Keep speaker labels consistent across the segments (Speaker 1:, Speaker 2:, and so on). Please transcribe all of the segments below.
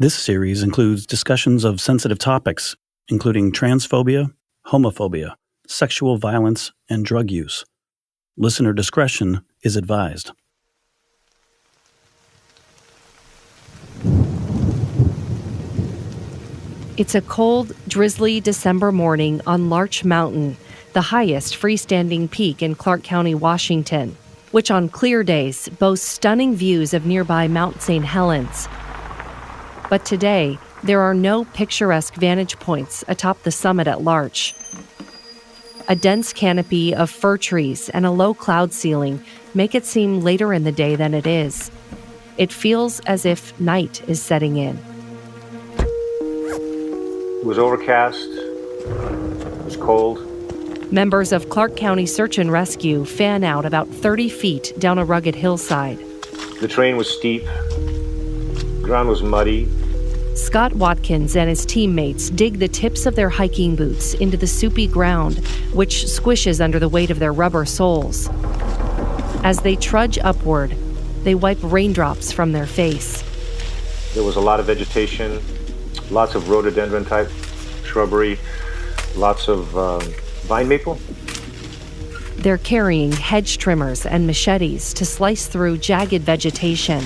Speaker 1: This series includes discussions of sensitive topics, including transphobia, homophobia, sexual violence, and drug use. Listener discretion is advised.
Speaker 2: It's a cold, drizzly December morning on Larch Mountain, the highest freestanding peak in Clark County, Washington, which on clear days boasts stunning views of nearby Mount St. Helens. But today, there are no picturesque vantage points atop the summit at Larch. A dense canopy of fir trees and a low cloud ceiling make it seem later in the day than it is. It feels as if night is setting in.
Speaker 3: It was overcast. It was cold.
Speaker 2: Members of Clark County Search and Rescue fan out about 30 feet down a rugged hillside.
Speaker 3: The terrain was steep. The ground was muddy.
Speaker 2: Scott Watkins and his teammates dig the tips of their hiking boots into the soupy ground, which squishes under the weight of their rubber soles. As they trudge upward, they wipe raindrops from their face.
Speaker 3: There was a lot of vegetation, lots of rhododendron-type shrubbery, lots of vine maple.
Speaker 2: They're carrying hedge trimmers and machetes to slice through jagged vegetation.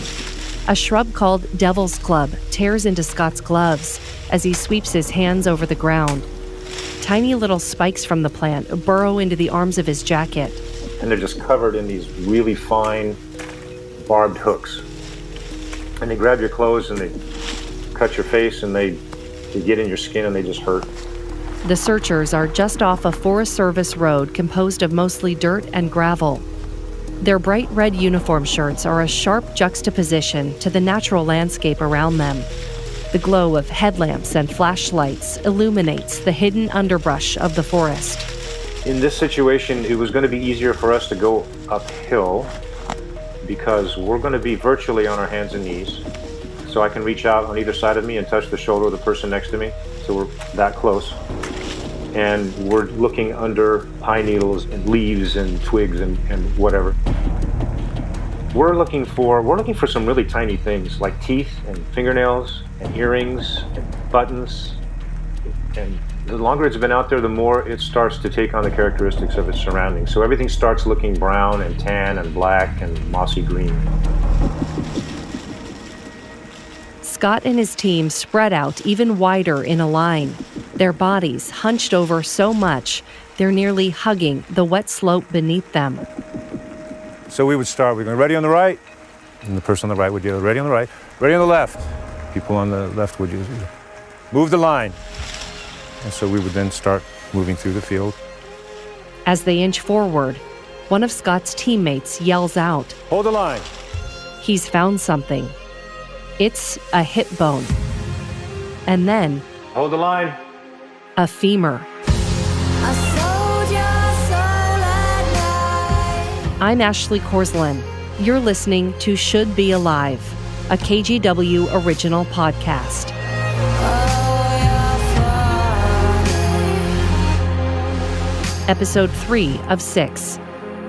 Speaker 2: A shrub called Devil's Club tears into Scott's gloves as he sweeps his hands over the ground. Tiny little spikes from the plant burrow into the arms of his jacket.
Speaker 3: And they're just covered in these really fine, barbed hooks. And they grab your clothes and they cut your face and they get in your skin and they just hurt.
Speaker 2: The searchers are just off a Forest Service road composed of mostly dirt and gravel. Their bright red uniform shirts are a sharp juxtaposition to the natural landscape around them. The glow of headlamps and flashlights illuminates the hidden underbrush of the forest.
Speaker 3: In this situation, it was going to be easier for us to go uphill because we're going to be virtually on our hands and knees. So I can reach out on either side of me and touch the shoulder of the person next to me. So we're that close. And we're looking under pine needles and leaves and twigs and whatever. We're looking for some really tiny things like teeth and fingernails and earrings and buttons. And the longer it's been out there, the more it starts to take on the characteristics of its surroundings. So everything starts looking brown and tan and black and mossy green.
Speaker 2: Scott and his team spread out even wider in a line, their bodies hunched over so much they're nearly hugging the wet slope beneath them.
Speaker 4: So we would start, we're going ready on the right, and the person on the right would yell, ready on the right, ready on the left. People on the left would just move the line. And so we would then start moving through the field.
Speaker 2: As they inch forward, one of Scott's teammates yells out,
Speaker 4: hold the line.
Speaker 2: He's found something. It's a hip bone. And then,
Speaker 3: hold the line.
Speaker 2: A femur. I'm Ashley Korslin. You're listening to Should Be Alive, a KGW original podcast. Episode 3 of 6,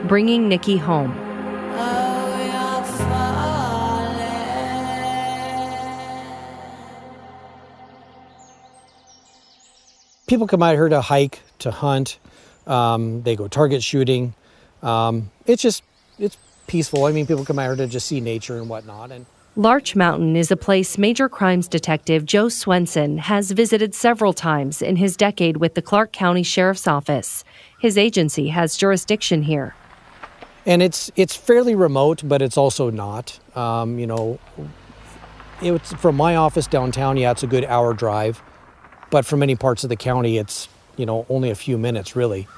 Speaker 2: Bringing Nikki Home.
Speaker 5: People come out here to hike, to hunt. They go target shooting. It's peaceful. I mean, people come out here to just see nature and whatnot. And
Speaker 2: Larch Mountain is a place major crimes detective Joe Swenson has visited several times in his decade with the Clark County Sheriff's Office. His agency has jurisdiction here.
Speaker 5: And it's fairly remote, but it's also not. It's from my office downtown, it's a good hour drive. But for many parts of the county, it's, only a few minutes, really.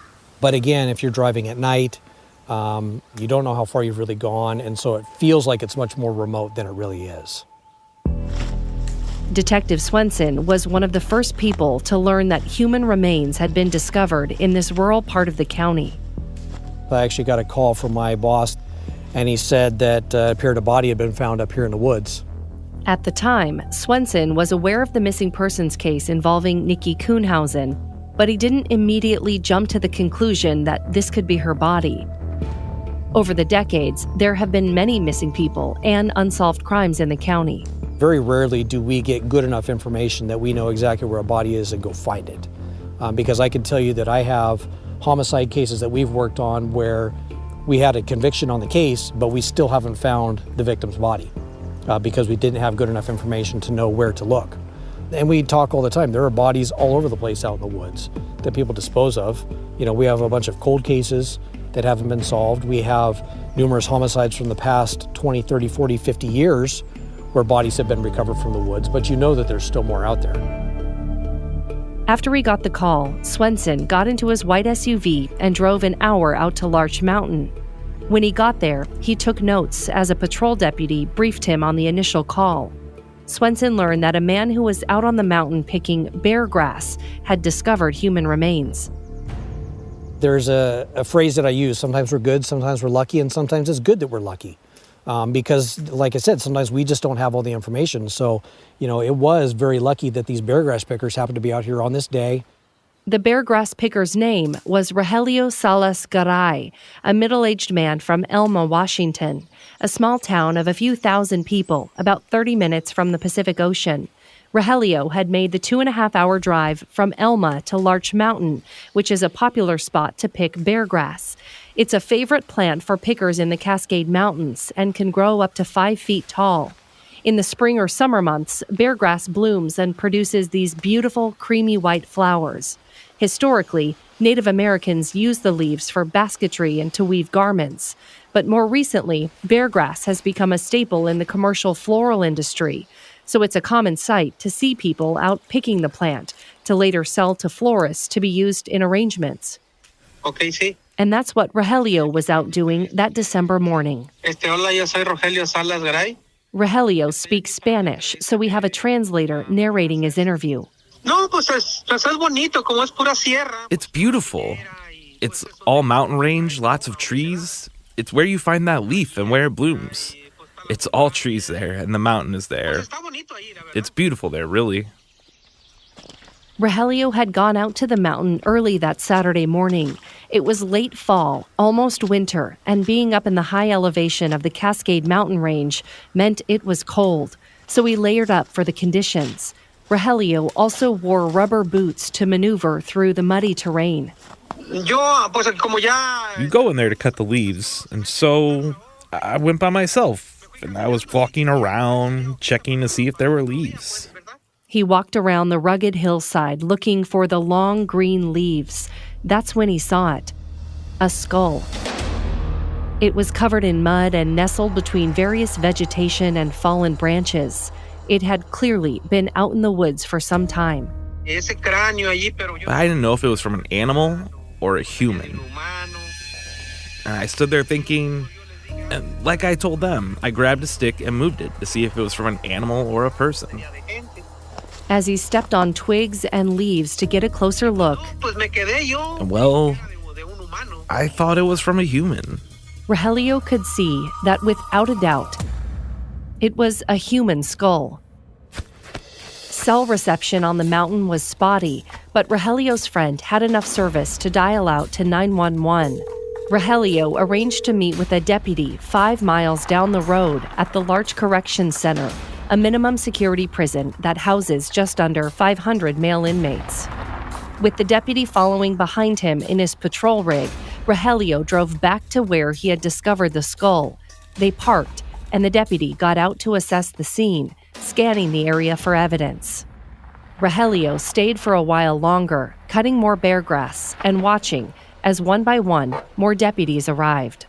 Speaker 5: But again, if you're driving at night, you don't know how far you've really gone, and so it feels like it's much more remote than it really is.
Speaker 2: Detective Swenson was one of the first people to learn that human remains had been discovered in this rural part of the county.
Speaker 5: I actually got a call from my boss, and he said that it appeared a body had been found up here in the woods.
Speaker 2: At the time, Swenson was aware of the missing persons case involving Nikki Kuhnhausen, but he didn't immediately jump to the conclusion that this could be her body. Over the decades, there have been many missing people and unsolved crimes in the county.
Speaker 5: Very rarely do we get good enough information that we know exactly where a body is and go find it. Because I can tell you that I have homicide cases that we've worked on where we had a conviction on the case, but we still haven't found the victim's body because we didn't have good enough information to know where to look. And we talk all the time. There are bodies all over the place out in the woods that people dispose of. You know, we have a bunch of cold cases that haven't been solved. We have numerous homicides from the past 20, 30, 40, 50 years where bodies have been recovered from the woods, but you know that there's still more out there.
Speaker 2: After he got the call, Swenson got into his white SUV and drove an hour out to Larch Mountain. When he got there, he took notes as a patrol deputy briefed him on the initial call. Swenson learned that a man who was out on the mountain picking beargrass had discovered human remains.
Speaker 5: There's a phrase that I use. Sometimes we're good, sometimes we're lucky, and sometimes it's good that we're lucky. Because, like I said, sometimes we just don't have all the information. So, it was very lucky that these beargrass pickers happened to be out here on this day.
Speaker 2: The beargrass picker's name was Rogelio Salas Garay, a middle-aged man from Elma, Washington, a small town of a few thousand people, about 30 minutes from the Pacific Ocean. Rogelio had made the 2.5-hour drive from Elma to Larch Mountain, which is a popular spot to pick beargrass. It's a favorite plant for pickers in the Cascade Mountains and can grow up to 5 feet tall. In the spring or summer months, beargrass blooms and produces these beautiful, creamy white flowers. Historically, Native Americans used the leaves for basketry and to weave garments. But more recently, beargrass has become a staple in the commercial floral industry. So it's a common sight to see people out picking the plant to later sell to florists to be used in arrangements.
Speaker 6: Okay, sí.
Speaker 2: And that's what Rogelio was out doing that December morning.
Speaker 6: Hola, yo soy Rogelio Salas Garay.
Speaker 2: Rogelio speaks Spanish, so we have a translator narrating his interview.
Speaker 6: No, pues es bonito, como es pura sierra.
Speaker 7: It's beautiful. It's all mountain range, lots of trees. It's where you find that leaf and where it blooms. It's all trees there, and the mountain is there. It's beautiful there, really.
Speaker 2: Rogelio had gone out to the mountain early that Saturday morning. It was late fall, almost winter, and being up in the high elevation of the Cascade Mountain Range meant it was cold, so he layered up for the conditions. Rogelio also wore rubber boots to maneuver through the muddy terrain.
Speaker 7: You go in there to cut the leaves, and so I went by myself, and I was walking around, checking to see if there were leaves.
Speaker 2: He walked around the rugged hillside looking for the long green leaves. That's when he saw it. A skull. It was covered in mud and nestled between various vegetation and fallen branches. It had clearly been out in the woods for some time.
Speaker 7: But I didn't know if it was from an animal or a human. And I stood there thinking, and like I told them, I grabbed a stick and moved it to see if it was from an animal or a person.
Speaker 2: As he stepped on twigs and leaves to get a closer look,
Speaker 7: and well, I thought it was from a human.
Speaker 2: Rogelio could see that without a doubt, it was a human skull. Cell reception on the mountain was spotty, but Rogelio's friend had enough service to dial out to 911. Rogelio arranged to meet with a deputy 5 miles down the road at the Larch Correction Center, a minimum security prison that houses just under 500 male inmates. With the deputy following behind him in his patrol rig, Rogelio drove back to where he had discovered the skull. They parked, and the deputy got out to assess the scene, scanning the area for evidence. Rogelio stayed for a while longer, cutting more beargrass and watching as one by one more deputies arrived.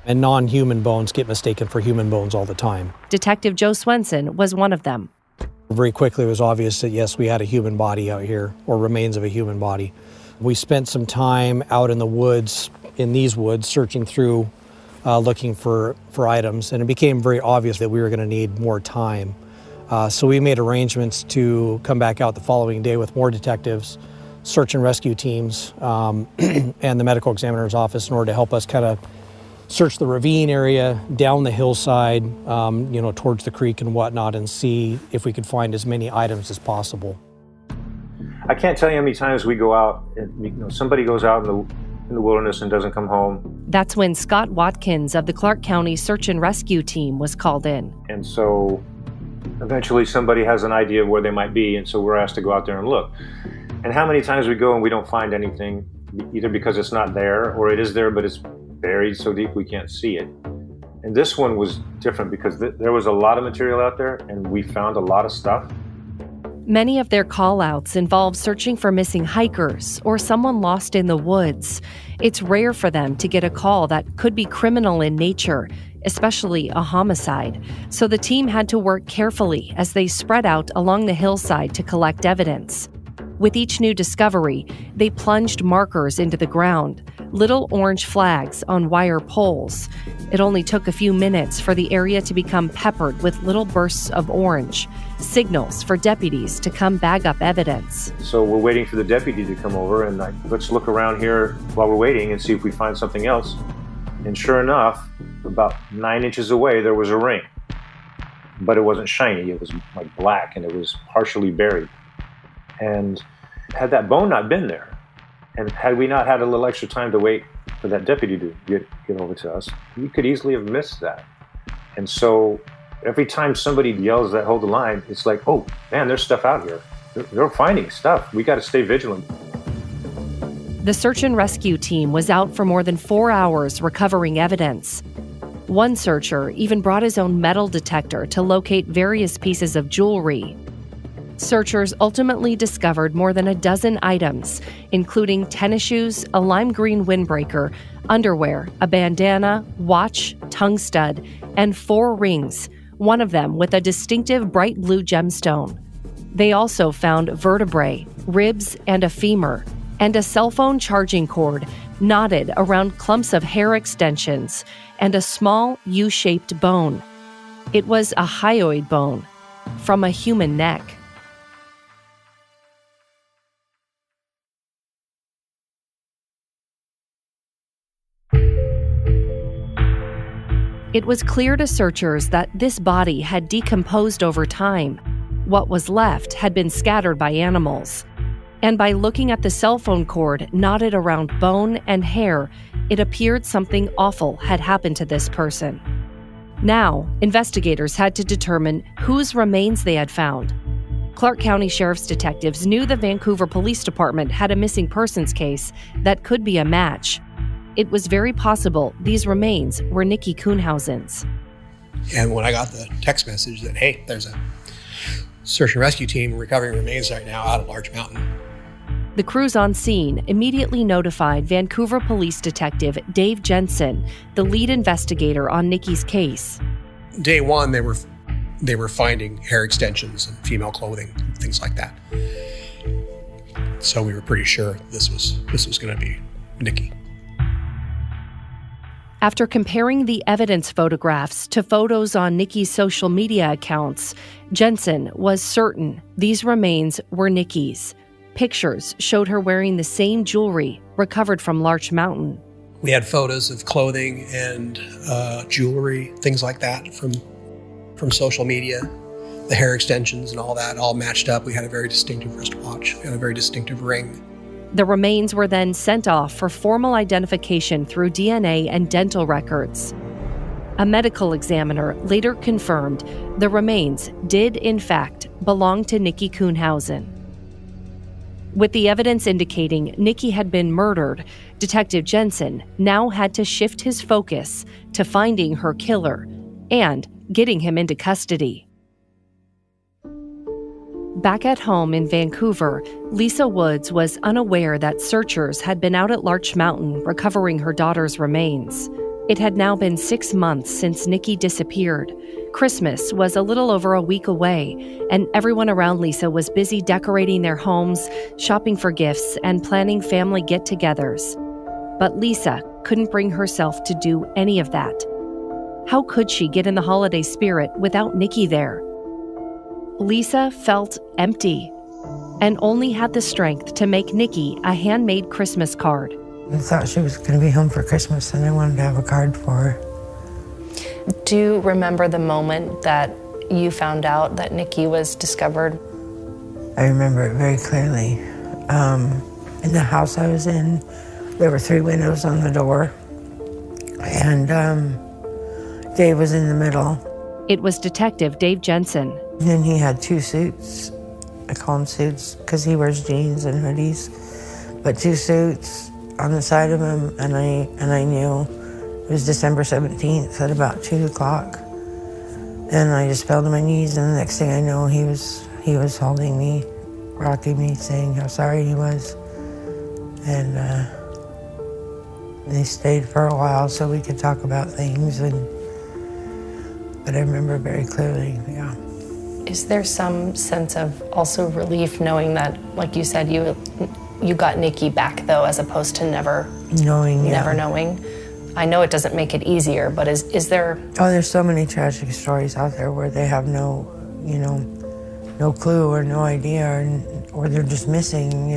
Speaker 5: And non-human bones get mistaken for human bones all the time.
Speaker 2: Detective Joe Swenson was one of them.
Speaker 5: Very quickly it was obvious that yes, we had a human body out here, or remains of a human body. We spent some time out in the woods, in these woods, searching through, looking for items, and it became very obvious that we were going to need more time. So we made arrangements to come back out the following day with more detectives, search and rescue teams, and the medical examiner's office in order to help us kind of search the ravine area, down the hillside, towards the creek and whatnot, and see if we could find as many items as possible.
Speaker 3: I can't tell you how many times we go out, and somebody goes out in the wilderness and doesn't come home.
Speaker 2: That's when Scott Watkins of the Clark County Search and Rescue Team was called in.
Speaker 3: And so Eventually somebody has an idea of where they might be, and so we're asked to go out there and look. And how many times we go and we don't find anything, either because it's not there or it is there but it's buried so deep we can't see it. And this one was different because there was a lot of material out there and we found a lot of stuff.
Speaker 2: Many of their call-outs involve searching for missing hikers or someone lost in the woods. It's rare for them to get a call that could be criminal in nature, especially a homicide. So the team had to work carefully as they spread out along the hillside to collect evidence. With each new discovery, they plunged markers into the ground, little orange flags on wire poles. It only took a few minutes for the area to become peppered with little bursts of orange, signals for deputies to come bag up evidence.
Speaker 3: So we're waiting for the deputy to come over and let's look around here while we're waiting and see if we find something else. And sure enough, about 9 inches away, there was a ring. But it wasn't shiny, it was like black and it was partially buried. And had that bone not been there, and had we not had a little extra time to wait for that deputy to get over to us, we could easily have missed that. And so every time somebody yells that hold the line, it's like, oh man, there's stuff out here. They're finding stuff. We got to stay vigilant.
Speaker 2: The search and rescue team was out for more than 4 hours recovering evidence. One searcher even brought his own metal detector to locate various pieces of jewelry. Searchers ultimately discovered more than a dozen items, including tennis shoes, a lime green windbreaker, underwear, a bandana, watch, tongue stud, and 4 rings, one of them with a distinctive bright blue gemstone. They also found vertebrae, ribs, and a femur, and a cell phone charging cord knotted around clumps of hair extensions, and a small U-shaped bone. It was a hyoid bone from a human neck. It was clear to searchers that this body had decomposed over time. What was left had been scattered by animals. And by looking at the cell phone cord knotted around bone and hair, it appeared something awful had happened to this person. Now, investigators had to determine whose remains they had found. Clark County Sheriff's detectives knew the Vancouver Police Department had a missing persons case that could be a match. It was very possible these remains were Nikki Kuhnhausen's.
Speaker 8: And when I got the text message that, hey, there's a search and rescue team recovering remains right now out of Larch Mountain.
Speaker 2: The crews on scene immediately notified Vancouver Police Detective Dave Jensen, the lead investigator on Nikki's case.
Speaker 8: Day one, they were finding hair extensions and female clothing, things like that. So we were pretty sure this was going to be Nikki.
Speaker 2: After comparing the evidence photographs to photos on Nikki's social media accounts, Jensen was certain these remains were Nikki's. Pictures showed her wearing the same jewelry recovered from Larch Mountain.
Speaker 8: We had photos of clothing and jewelry, things like that from social media. The hair extensions and all that all matched up. We had a very distinctive wristwatch. We had a very distinctive ring.
Speaker 2: The remains were then sent off for formal identification through DNA and dental records. A medical examiner later confirmed the remains did, in fact, belong to Nikki Kuhnhausen. With the evidence indicating Nikki had been murdered, Detective Jensen now had to shift his focus to finding her killer and getting him into custody. Back at home in Vancouver, Lisa Woods was unaware that searchers had been out at Larch Mountain recovering her daughter's remains. It had now been 6 months since Nikki disappeared. Christmas was a little over a week away, and everyone around Lisa was busy decorating their homes, shopping for gifts, and planning family get-togethers. But Lisa couldn't bring herself to do any of that. How could she get in the holiday spirit without Nikki there? Lisa felt empty and only had the strength to make Nikki a handmade Christmas card.
Speaker 9: I thought she was going to be home for Christmas, and I wanted to have a card for her.
Speaker 10: Do you remember the moment that you found out that Nikki was discovered?
Speaker 9: I remember it very clearly. In the house I was in, there were 3 windows on the door, and Dave was in the middle.
Speaker 2: It was Detective Dave Jensen.
Speaker 9: And he had 2 suits. I call them suits because he wears jeans and hoodies. But 2 suits on the side of him, and I knew it was December 17th at about 2 o'clock. And I just fell to my knees, and the next thing I know, he was holding me, rocking me, saying how sorry he was. And they stayed for a while so we could talk about things. But I remember very clearly, yeah.
Speaker 10: Is there some sense of also relief knowing that, like you said, you got Nikki back though, as opposed to never knowing? I know it doesn't make it easier, but is there?
Speaker 9: Oh, there's so many tragic stories out there where they have no clue or no idea, or they're just missing,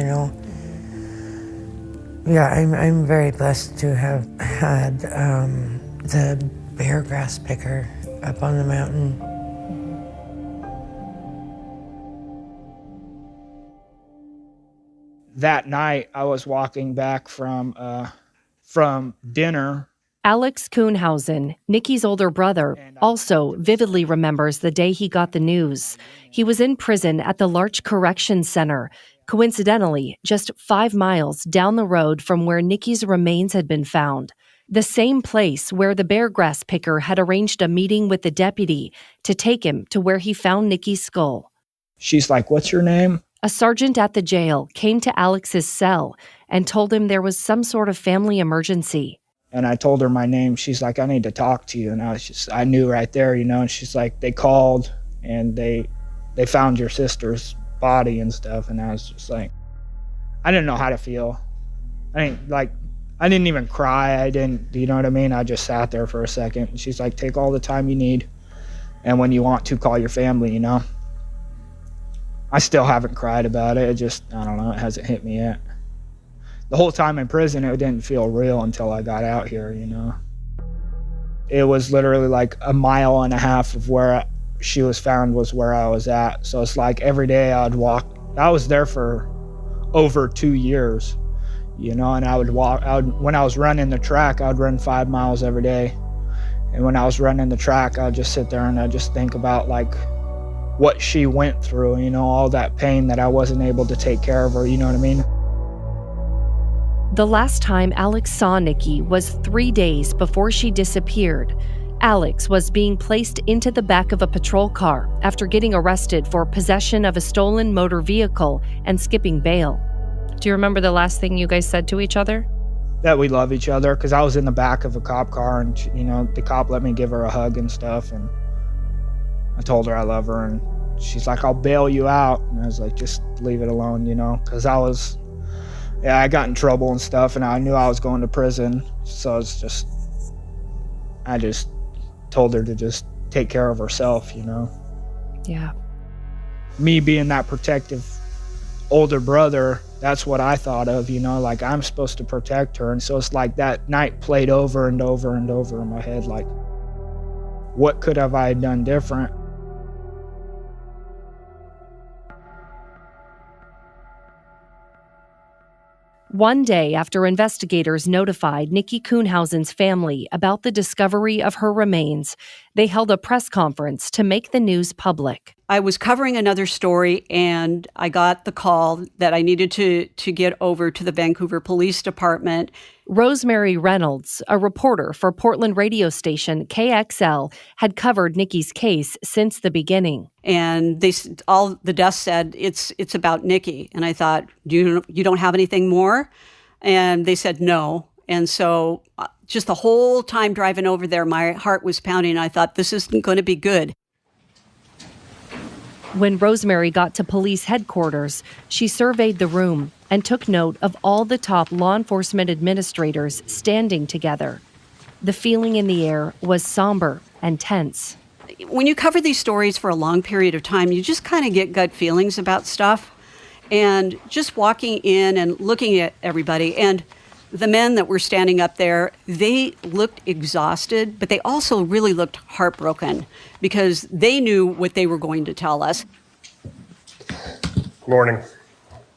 Speaker 9: Yeah, I'm very blessed to have had the beargrass picker up on the mountain.
Speaker 11: That night, I was walking back from dinner.
Speaker 2: Alex Kuhnhausen, Nikki's older brother, also vividly remembers the day he got the news. He was in prison at the Larch Correction Center, coincidentally just 5 miles down the road from where Nikki's remains had been found. The same place where the beargrass picker had arranged a meeting with the deputy to take him to where he found Nikki's skull.
Speaker 11: She's like, "What's your name?"
Speaker 2: A sergeant at the jail came to Alex's cell and told him there was some sort of family emergency.
Speaker 11: And I told her my name. She's like, "I need to talk to you." And I knew right there, and she's like, "They called and they found your sister's body and stuff." And I was just like, I didn't know how to feel. I didn't even cry. I didn't, you know what I mean? I just sat there for a second. And she's like, "Take all the time you need. And when you want to, call your family, I still haven't cried about it. It just, I don't know, it hasn't hit me yet. The whole time in prison, it didn't feel real until I got out here, It was literally like a mile and a half of where she was found was where I was at. So it's like every day I'd walk. I was there for over 2 years, and I would walk. When I was running the track, I would run 5 miles every day. And when I was running the track, I'd just sit there and I'd just think about what she went through, all that pain that I wasn't able to take care of her, you know what I mean?
Speaker 2: The last time Alex saw Nikki was 3 days before she disappeared. Alex was being placed into the back of a patrol car after getting arrested for possession of a stolen motor vehicle and skipping bail. Do you remember the last thing you guys said to each other?
Speaker 11: That we love each other, because I was in the back of a cop car and, the cop let me give her a hug and stuff. And I told her I love her, and she's like, "I'll bail you out." And I was like, "Just leave it alone," because I got in trouble and stuff, and I knew I was going to prison. So I just told her to just take care of herself,
Speaker 2: Yeah.
Speaker 11: Me being that protective older brother, that's what I thought of, I'm supposed to protect her. And so it's like that night played over and over and over in my head, what could have I done different?
Speaker 2: One day after investigators notified Nikki Kuhnhausen's family about the discovery of her remains, they held a press conference to make the news public.
Speaker 12: I was covering another story, and I got the call that I needed to get over to the Vancouver Police Department.
Speaker 2: Rosemary Reynolds, a reporter for Portland radio station KXL, had covered Nikki's case since the beginning.
Speaker 12: And all the desk said, it's about Nikki. And I thought, you don't have anything more? And they said no. And so just the whole time driving over there, my heart was pounding. I thought, this isn't going to be good.
Speaker 2: When Rosemary got to police headquarters, she surveyed the room and took note of all the top law enforcement administrators standing together. The feeling in the air was somber and tense.
Speaker 12: When you cover these stories for a long period of time, you just kind of get gut feelings about stuff. And just walking in and looking at everybody, and the men that were standing up there, they looked exhausted, but they also really looked heartbroken because they knew what they were going to tell us.
Speaker 13: Good morning.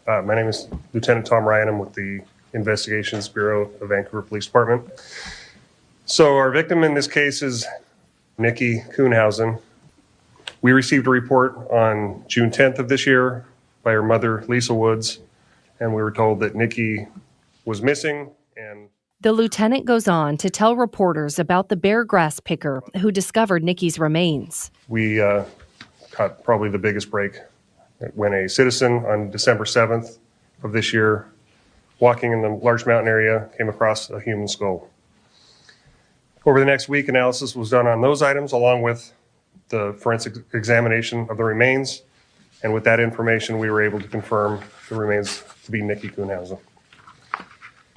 Speaker 13: My name is Lieutenant Tom Ryan. I'm with the Investigations Bureau of Vancouver Police Department. So our victim in this case is Nikki Kuhnhausen. We received a report on June 10th of this year by her mother, Lisa Woods, and we were told that Nikki was missing. And
Speaker 2: the lieutenant goes on to tell reporters about the beargrass picker who discovered Nikki's remains.
Speaker 13: We caught probably the biggest break when a citizen on December 7th of this year, walking in the Larch Mountain area, came across a human skull. Over the next week, analysis was done on those items along with the forensic examination of the remains. And with that information, we were able to confirm the remains to be Nikki Kuhnhausen.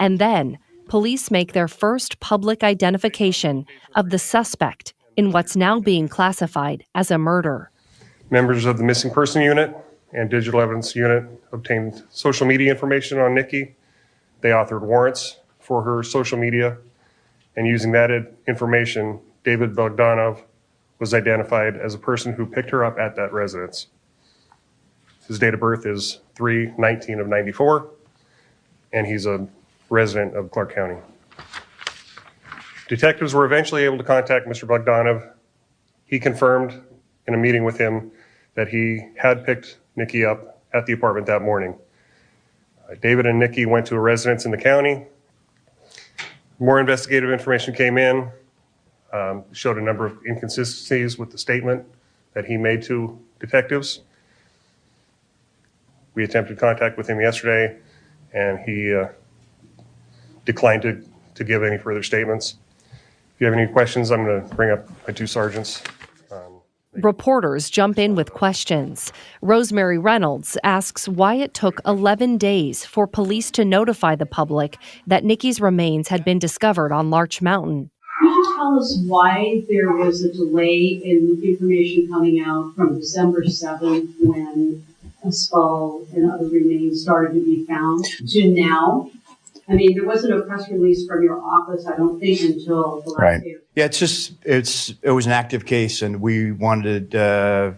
Speaker 2: And then police make their first public identification of the suspect in what's now being classified as a murder.
Speaker 13: Members of the Missing Person Unit and Digital Evidence Unit obtained social media information on Nikki. They authored warrants for her social media. And using that information, David Bogdanov was identified as a person who picked her up at that residence. His date of birth is 3/19 of 94, and he's a resident of Clark County. Detectives were eventually able to contact Mr. Bogdanov. He confirmed in a meeting with him that he had picked Nikki up at the apartment that morning. David and Nikki went to a residence in the county. More investigative information came in, showed a number of inconsistencies with the statement that he made to detectives. We attempted contact with him yesterday, and he declined to give any further statements. If you have any questions, I'm going to bring up my two sergeants.
Speaker 2: Reporters jump in with questions. Rosemary Reynolds asks why it took 11 days for police to notify the public that Nikki's remains had been discovered on Larch Mountain.
Speaker 14: Can you tell us why there was a delay in information coming out from December 7th when a skull and other remains started to be found to now? I mean, there wasn't a press release from your office, I don't think, until the last day.
Speaker 15: Yeah, it was an active case, and we wanted to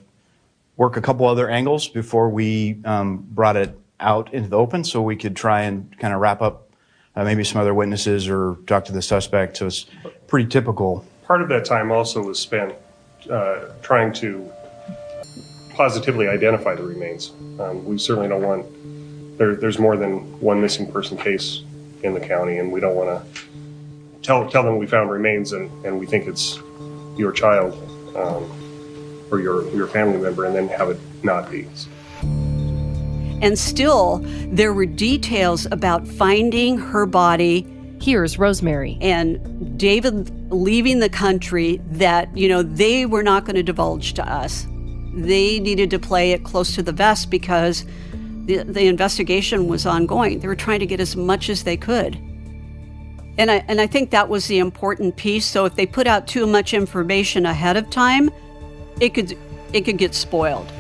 Speaker 15: work a couple other angles before we brought it out into the open, so we could try and kind of wrap up maybe some other witnesses or talk to the suspect. So it's pretty typical.
Speaker 13: Part of that time also was spent trying to positively identify the remains. We certainly don't want, there's more than one missing person case in the county, and we don't want to tell them we found remains and we think it's your child or your family member, and then have it not be.
Speaker 12: And still, there were details about finding her body.
Speaker 2: Here's Rosemary.
Speaker 12: And David leaving the country that, they were not going to divulge to us. They needed to play it close to the vest because the investigation was ongoing. They were trying to get as much as they could. And I think that was the important piece. So if they put out too much information ahead of time, it could get spoiled.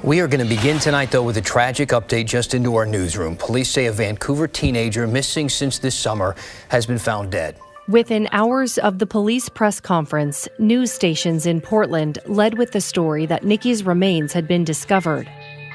Speaker 16: We are going to begin tonight, though, with a tragic update just into our newsroom. Police say a Vancouver teenager missing since this summer has been found dead.
Speaker 2: Within hours of the police press conference, news stations in Portland led with the story that Nikki's remains had been discovered.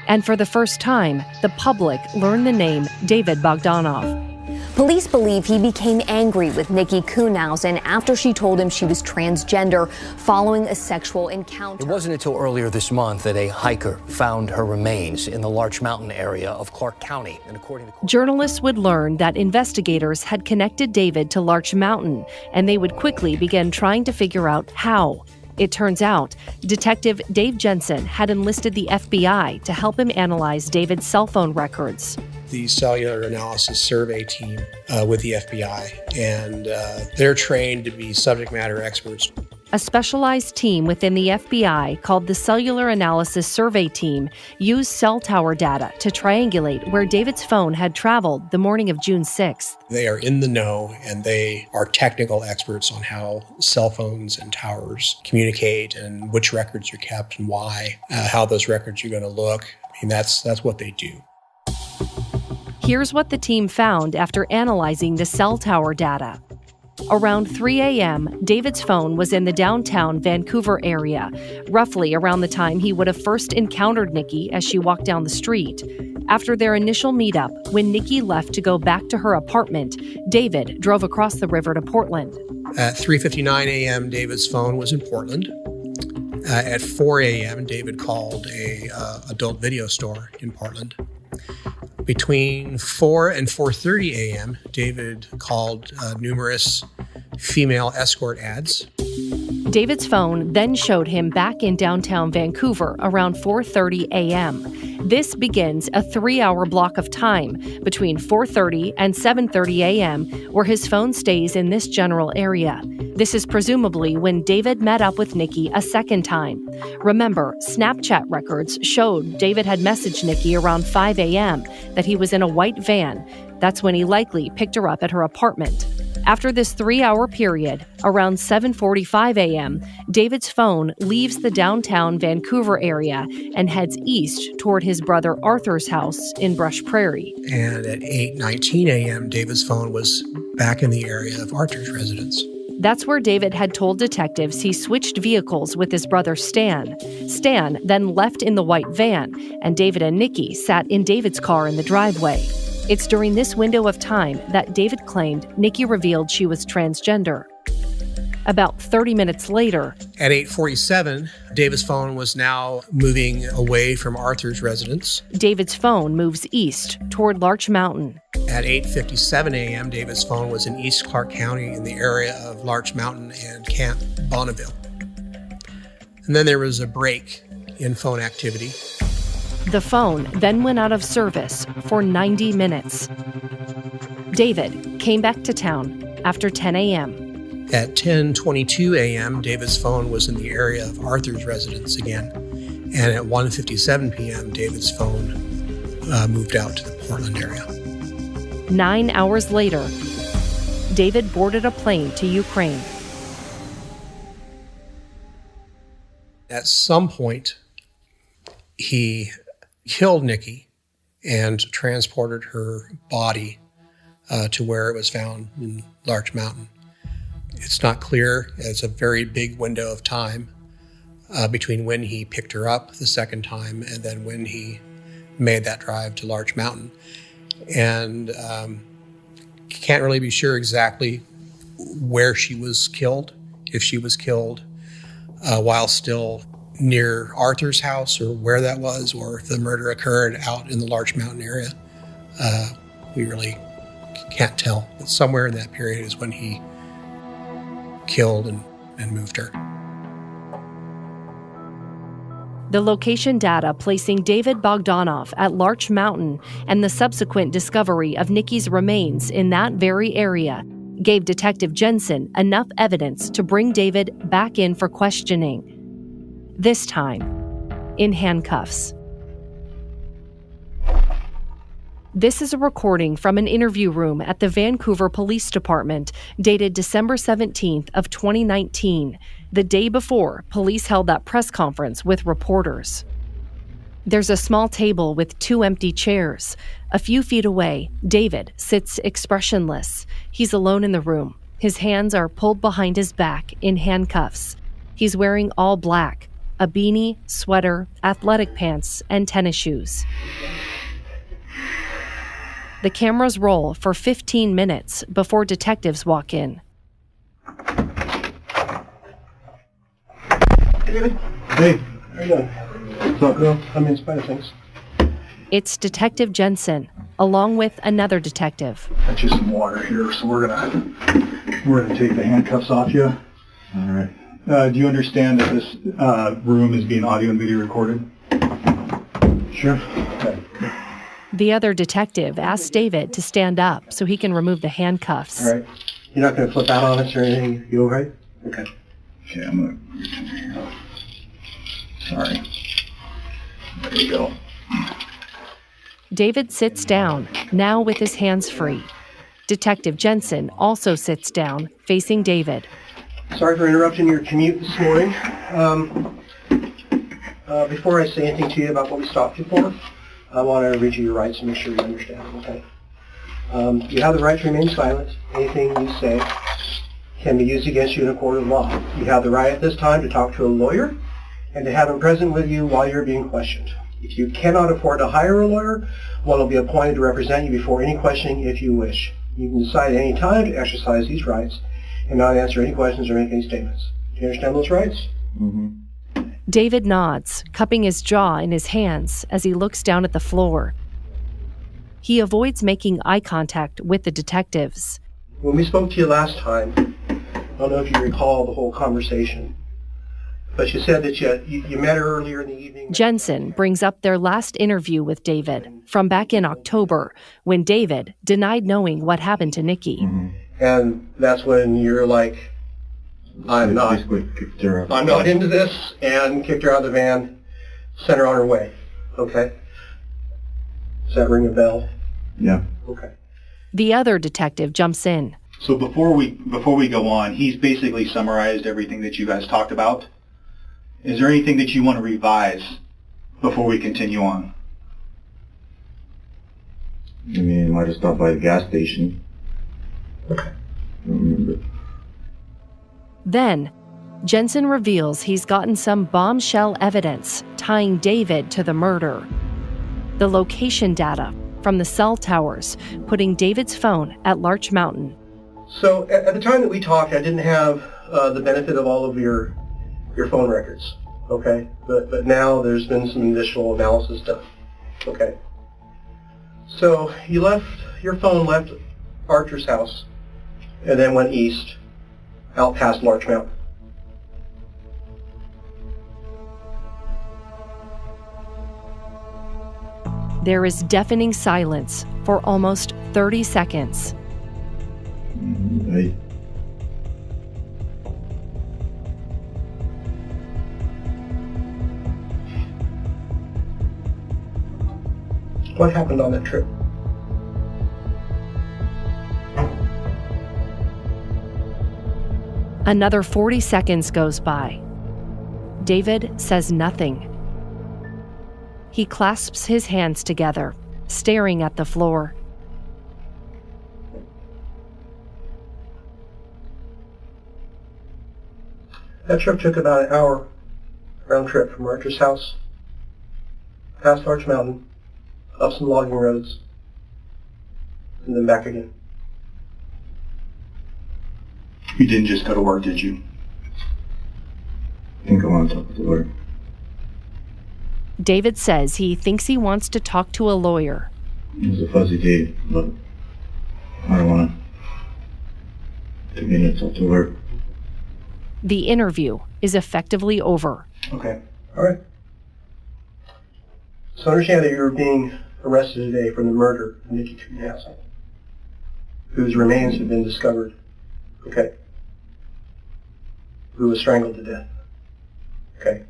Speaker 2: And for the first time, the public learned the name David Bogdanov.
Speaker 17: Police believe he became angry with Nikki Kuhnhausen after she told him she was transgender following a sexual encounter.
Speaker 16: It wasn't until earlier this month that a hiker found her remains in the Larch Mountain area of Clark County. And according to
Speaker 2: journalists would learn that investigators had connected David to Larch Mountain, and they would quickly begin trying to figure out how. It turns out, Detective Dave Jensen had enlisted the FBI to help him analyze David's cell phone records.
Speaker 8: The cellular analysis survey team with the FBI, and they're trained to be subject matter experts.
Speaker 2: A specialized team within the FBI called the Cellular Analysis Survey Team used cell tower data to triangulate where David's phone had traveled the morning of June 6th.
Speaker 8: They are in the know, and they are technical experts on how cell phones and towers communicate and which records are kept and why, how those records are going to look. I mean, that's what they do.
Speaker 2: Here's what the team found after analyzing the cell tower data. Around 3 a.m., David's phone was in the downtown Vancouver area, roughly around the time he would have first encountered Nikki as she walked down the street. After their initial meetup, when Nikki left to go back to her apartment, David drove across the river to Portland.
Speaker 8: At 3:59 a.m., David's phone was in Portland. At 4 a.m., David called a adult video store in Portland. Between 4 and 4:30 a.m., David called numerous female escort ads.
Speaker 2: David's phone then showed him back in downtown Vancouver around 4:30 a.m. This begins a 3-hour block of time between 4:30 and 7:30 a.m. where his phone stays in this general area. This is presumably when David met up with Nikki a second time. Remember, Snapchat records showed David had messaged Nikki around 5 a.m. that he was in a white van. That's when he likely picked her up at her apartment. After this 3-hour period, around 7:45 a.m., David's phone leaves the downtown Vancouver area and heads east toward his brother Arthur's house in Brush Prairie.
Speaker 8: And at 8:19 a.m., David's phone was back in the area of Arthur's residence.
Speaker 2: That's where David had told detectives he switched vehicles with his brother Stan. Stan then left in the white van, and David and Nikki sat in David's car in the driveway. It's during this window of time that David claimed Nikki revealed she was transgender. About 30 minutes later,
Speaker 8: at 8:47, David's phone was now moving away from Arthur's residence.
Speaker 2: David's phone moves east toward Larch Mountain.
Speaker 8: At 8:57 a.m., David's phone was in East Clark County in the area of Larch Mountain and Camp Bonneville. And then there was a break in phone activity.
Speaker 2: The phone then went out of service for 90 minutes. David came back to town after 10 a.m.
Speaker 8: At 10:22 a.m., David's phone was in the area of Arthur's residence again. And at 1:57 p.m., David's phone moved out to the Portland area.
Speaker 2: 9 hours later, David boarded a plane to Ukraine.
Speaker 8: At some point, he killed Nikki and transported her body to where it was found in Larch Mountain. It's not clear. It's a very big window of time between when he picked her up the second time and then when he made that drive to Larch Mountain. And can't really be sure exactly where she was killed, if she was killed while still near Arthur's house or where that was, or if the murder occurred out in the Larch Mountain area. We really can't tell. But somewhere in that period is when he killed and moved her.
Speaker 2: The location data placing David Bogdanov at Larch Mountain and the subsequent discovery of Nikki's remains in that very area gave Detective Jensen enough evidence to bring David back in for questioning, this time in handcuffs. This is a recording from an interview room at the Vancouver Police Department dated December 17th of 2019, the day before police held that press conference with reporters. There's a small table with 2 empty chairs. A few feet away, David sits expressionless. He's alone in the room. His hands are pulled behind his back in handcuffs. He's wearing all black, a beanie, sweater, athletic pants, and tennis shoes. The cameras roll for 15 minutes before detectives walk in.
Speaker 18: Hey, David. Hey, how are you doing? What's up, girl? I'm in spite of things.
Speaker 2: It's Detective Jensen, along with another detective.
Speaker 18: Got you some water here, so we're gonna take the handcuffs off you. All right. Do you understand that this room is being audio and video recorded? Sure. Okay.
Speaker 2: The other detective asks David to stand up so he can remove the handcuffs.
Speaker 18: All right. You're not going to flip out on us or anything? You all right? Okay. Okay, I'm going to reach in here. Sorry. There you go.
Speaker 2: David sits down, now with his hands free. Detective Jensen also sits down, facing David.
Speaker 18: Sorry for interrupting your commute this morning. Before I say anything to you about what we stopped you for, I want to read you your rights and make sure you understand them, okay? You have the right to remain silent. Anything you say
Speaker 19: can be used against you in a court of law. You have the right at this time to talk to a lawyer and to have him present with you while you're being questioned. If you cannot afford to hire a lawyer, one will be appointed to represent you before any questioning if you wish. You can decide at any time to exercise these rights and not answer any questions or make any statements. Do you understand those rights?
Speaker 2: Mm-hmm. David nods, cupping his jaw in his hands as he looks down at the floor. He avoids making eye contact with the detectives.
Speaker 19: When we spoke to you last time, I don't know if you recall the whole conversation, but you said that you met her earlier in the evening.
Speaker 2: Jensen brings up their last interview with David from back in October, when David denied knowing what happened to Nikki.
Speaker 19: Mm-hmm. And that's when you're like, I'm not into this, and kicked her out of the van, sent her on her way. Okay? Does that ring a bell?
Speaker 18: Yeah.
Speaker 19: Okay.
Speaker 2: The other detective jumps in.
Speaker 18: So before we go on, he's basically summarized everything that you guys talked about. Is there anything that you want to revise before we continue on?
Speaker 20: I mean, I might have stopped by the gas station.
Speaker 19: Okay.
Speaker 20: I don't remember.
Speaker 2: Then, Jensen reveals he's gotten some bombshell evidence tying David to the murder. The location data from the cell towers, putting David's phone at Larch Mountain.
Speaker 19: So at the time that we talked, I didn't have the benefit of all of your phone records, okay? But now there's been some additional analysis done, okay? So your phone left Archer's house and then went east, out past Larch Mountain.
Speaker 2: There is deafening silence for almost 30 seconds.
Speaker 20: Right.
Speaker 19: What happened on that trip?
Speaker 2: Another 40 seconds goes by. David says nothing. He clasps his hands together, staring at the floor.
Speaker 19: That trip took about an hour round trip from Archer's house, past Larch Mountain, up some logging roads, and then back again.
Speaker 18: You didn't just go to work, did you?
Speaker 20: I think I want to talk with the lawyer.
Speaker 2: David says he thinks he wants to talk to a lawyer.
Speaker 20: It was a fuzzy day, but I don't want to take minutes off to work.
Speaker 2: The interview is effectively over.
Speaker 19: Okay, all right. So understand that you're being arrested today for the murder of Nikki Kuhnhausen, whose remains have been discovered, okay, who was strangled to death, okay.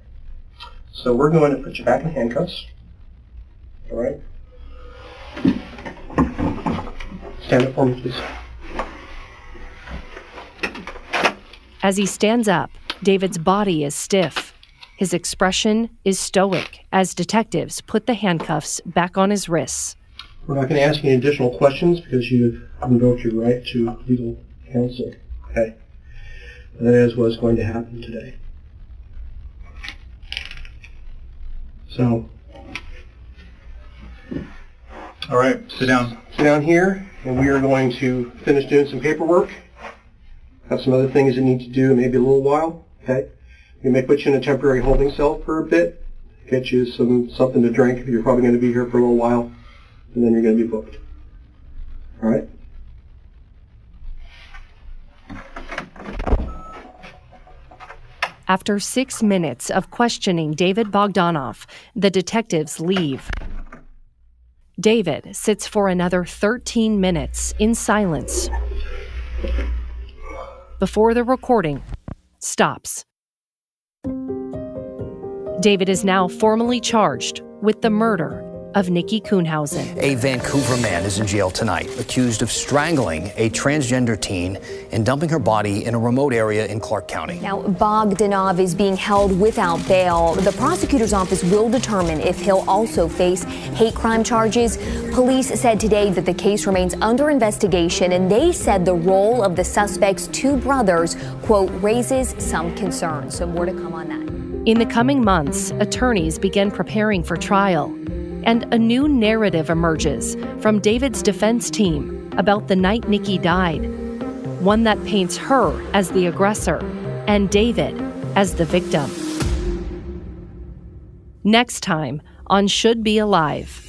Speaker 19: So we're going to put you back in handcuffs, all right? Stand up for me, please.
Speaker 2: As he stands up, David's body is stiff. His expression is stoic as detectives put the handcuffs back on his wrists.
Speaker 19: We're not going to ask any additional questions because you've invoked your right to legal counsel, okay? And that is what's going to happen today. So,
Speaker 18: all right, sit down.
Speaker 19: Sit down here, and we are going to finish doing some paperwork. Have some other things that need to do, maybe a little while, okay? We may put you in a temporary holding cell for a bit, get you something to drink. You're probably going to be here for a little while, and then you're going to be booked. All right?
Speaker 2: After 6 minutes of questioning David Bogdanoff, the detectives leave. David sits for another 13 minutes in silence before the recording stops. David is now formally charged with the murder of Nikki Kuhnhausen.
Speaker 16: A Vancouver man is in jail tonight, accused of strangling a transgender teen and dumping her body in a remote area in Clark County.
Speaker 17: Now, Bogdanov is being held without bail. The prosecutor's office will determine if he'll also face hate crime charges. Police said today that the case remains under investigation, and they said the role of the suspect's two brothers, quote, raises some concerns. So more to come on that.
Speaker 2: In the coming months, attorneys begin preparing for trial. And a new narrative emerges from David's defense team about the night Nikki died. One that paints her as the aggressor and David as the victim. Next time on Should Be Alive.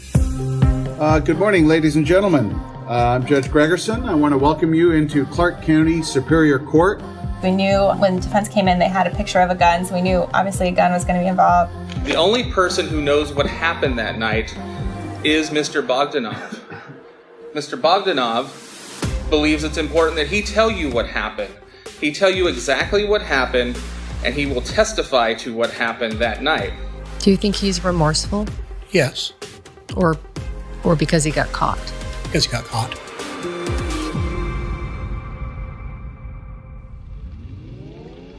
Speaker 21: Good morning, ladies and gentlemen. I'm Judge Gregerson. I want to welcome you into Clark County Superior Court.
Speaker 22: We knew when the defense came in, they had a picture of a gun, so we knew obviously a gun was going to be involved.
Speaker 23: The only person who knows what happened that night is Mr. Bogdanov. Mr. Bogdanov believes it's important that he tell you what happened. He tell you exactly what happened, and he will testify to what happened that night.
Speaker 24: Do you think he's remorseful?
Speaker 8: Yes.
Speaker 24: Or because he got caught?
Speaker 8: Because he got caught.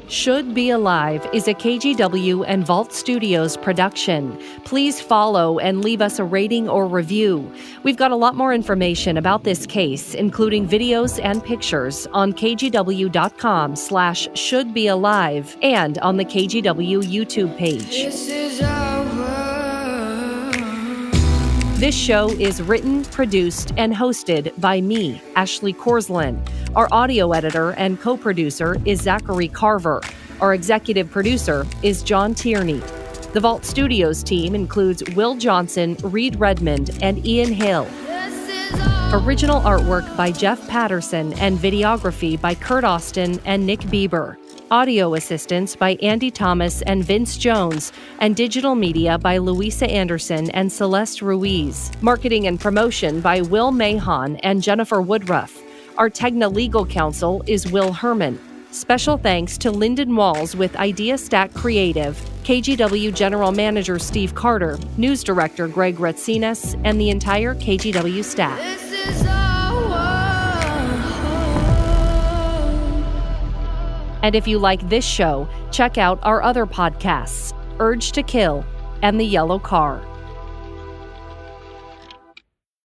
Speaker 2: Should Be Alive is a KGW and Vault Studios production. Please follow and leave us a rating or review. We've got a lot more information about this case, including videos and pictures, on kgw.com/shouldbealive and on the KGW YouTube page. This show is written, produced, and hosted by me, Ashley Korslund. Our audio editor and co-producer is Zachary Carver. Our executive producer is John Tierney. The Vault Studios team includes Will Johnson, Reed Redmond, and Ian Hill. Original artwork by Jeff Patterson and videography by Kurt Austin and Nick Bieber. Audio assistance by Andy Thomas and Vince Jones, and digital media by Louisa Anderson and Celeste Ruiz. Marketing and promotion by Will Mahon and Jennifer Woodruff. Our Tegna legal counsel is Will Herman. Special thanks to Lyndon Walls with Idea Stack Creative, KGW General Manager Steve Carter, News Director Greg Retsinas, and the entire KGW staff. And if you like this show, check out our other podcasts, Urge to Kill and The Yellow Car.